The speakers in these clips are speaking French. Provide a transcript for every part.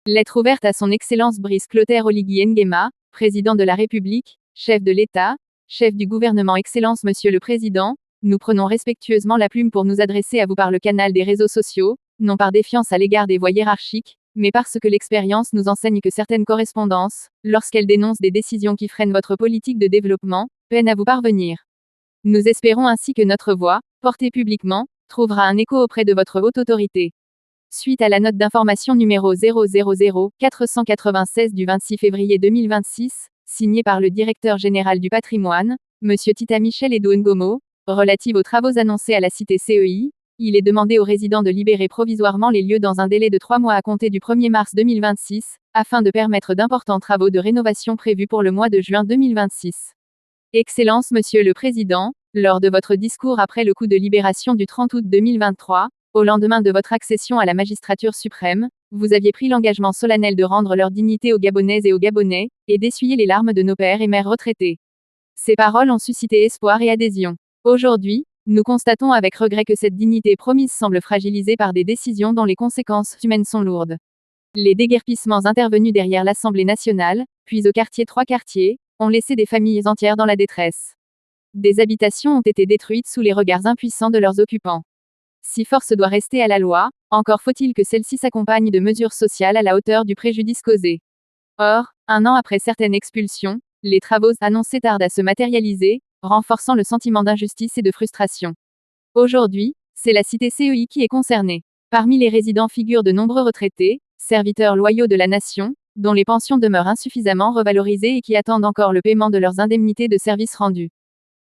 Lettre ouverte à son Excellence Brice Clotaire Oligui Nguema, Président de la République, chef de l'État, chef du gouvernement. Excellence Monsieur le Président, nous prenons respectueusement la plume pour nous adresser à vous par le canal des réseaux sociaux, non par défiance à l'égard des voies hiérarchiques, mais parce que l'expérience nous enseigne que certaines correspondances, lorsqu'elles dénoncent des décisions qui freinent votre politique de développement, peinent à vous parvenir. Nous espérons ainsi que notre voix, portée publiquement, trouvera un écho auprès de votre haute autorité. Suite à la note d'information numéro 000-496 du 26 février 2026, signée par le directeur général du patrimoine, M. Tita Michel Edo Ngomo, relative aux travaux annoncés à la cité CEI, il est demandé aux résidents de libérer provisoirement les lieux dans un délai de 3 mois à compter du 1er mars 2026, afin de permettre d'importants travaux de rénovation prévus pour le mois de juin 2026. Excellence Monsieur le Président, lors de votre discours après le coup de libération du 30 août 2023, au lendemain de votre accession à la magistrature suprême, vous aviez pris l'engagement solennel de rendre leur dignité aux Gabonaises et aux Gabonais, et d'essuyer les larmes de nos pères et mères retraités. Ces paroles ont suscité espoir et adhésion. Aujourd'hui, nous constatons avec regret que cette dignité promise semble fragilisée par des décisions dont les conséquences humaines sont lourdes. Les déguerpissements intervenus derrière l'Assemblée nationale, puis au quartier 3 quartiers, ont laissé des familles entières dans la détresse. Des habitations ont été détruites sous les regards impuissants de leurs occupants. Si force doit rester à la loi, encore faut-il que celle-ci s'accompagne de mesures sociales à la hauteur du préjudice causé. Or, un an après certaines expulsions, les travaux annoncés tardent à se matérialiser, renforçant le sentiment d'injustice et de frustration. Aujourd'hui, c'est la cité CEI qui est concernée. Parmi les résidents figurent de nombreux retraités, serviteurs loyaux de la nation, dont les pensions demeurent insuffisamment revalorisées et qui attendent encore le paiement de leurs indemnités de services rendus.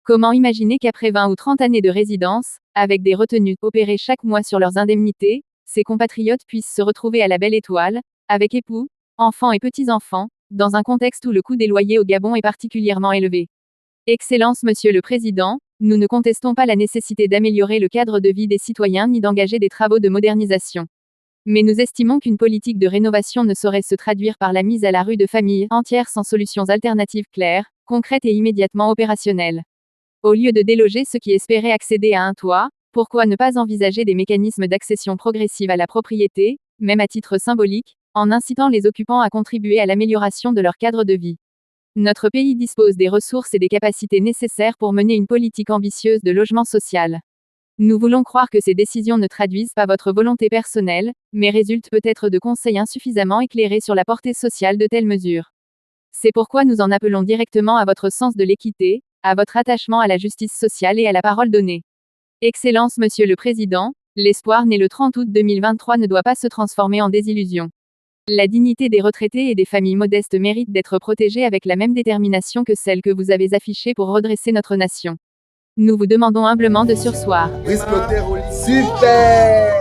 Comment imaginer qu'après 20 ou 30 années de résidence, avec des retenues opérées chaque mois sur leurs indemnités, ces compatriotes puissent se retrouver à la belle étoile, avec époux, enfants et petits-enfants, dans un contexte où le coût des loyers au Gabon est particulièrement élevé. Excellence Monsieur le Président, nous ne contestons pas la nécessité d'améliorer le cadre de vie des citoyens ni d'engager des travaux de modernisation. Mais nous estimons qu'une politique de rénovation ne saurait se traduire par la mise à la rue de familles entières sans solutions alternatives claires, concrètes et immédiatement opérationnelles. Au lieu de déloger ceux qui espéraient accéder à un toit, pourquoi ne pas envisager des mécanismes d'accession progressive à la propriété, même à titre symbolique, en incitant les occupants à contribuer à l'amélioration de leur cadre de vie? Notre pays dispose des ressources et des capacités nécessaires pour mener une politique ambitieuse de logement social. Nous voulons croire que ces décisions ne traduisent pas votre volonté personnelle, mais résultent peut-être de conseils insuffisamment éclairés sur la portée sociale de telles mesures. C'est pourquoi nous en appelons directement à votre sens de l'équité, à votre attachement à la justice sociale et à la parole donnée. Excellence Monsieur le Président, l'espoir né le 30 août 2023 ne doit pas se transformer en désillusion. La dignité des retraités et des familles modestes mérite d'être protégée avec la même détermination que celle que vous avez affichée pour redresser notre nation. Nous vous demandons humblement de surseoir. Brice Clotaire Oligui. Super!